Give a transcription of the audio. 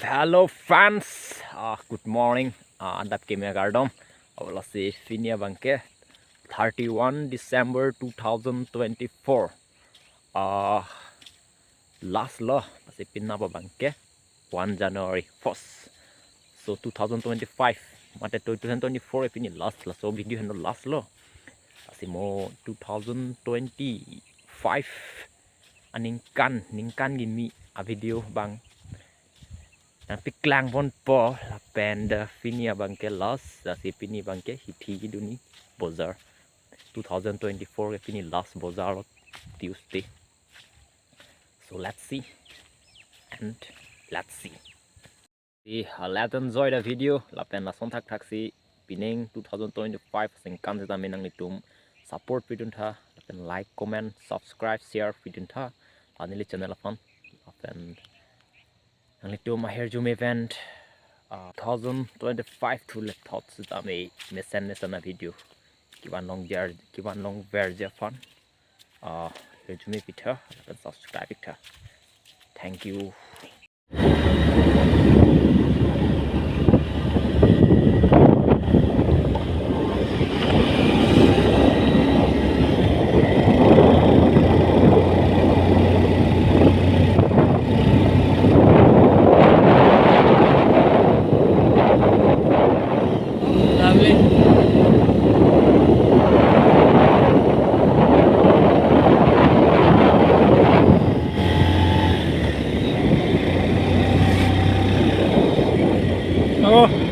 Hello fans, good morning. Ningkan Kimi Akardom. Awala si Finia Bangke. 31 December 2024. Last law si Pinapa Bangke. 1 January 1st. So 2025. Mate 2024 pini last la. So video hendo last law. Asi mo 2025. Ningkan Kimi a video bang. Piklang pon po la penda finia bangke last si pini bangke hiti duni bozar 2024 pini last bozar Tuesday. So let's see and let's see. Let's enjoy the video. La pen la sontak taxi pining 2025 singkan seta menang nitum support vidun tha la pen like comment subscribe share vidun tha anili channel afan la pen to my hair zoom event 2025 to let thoughts that may send us a video kiwan long verge fun hair zoom picture and subscribe it. Thank you. Oh.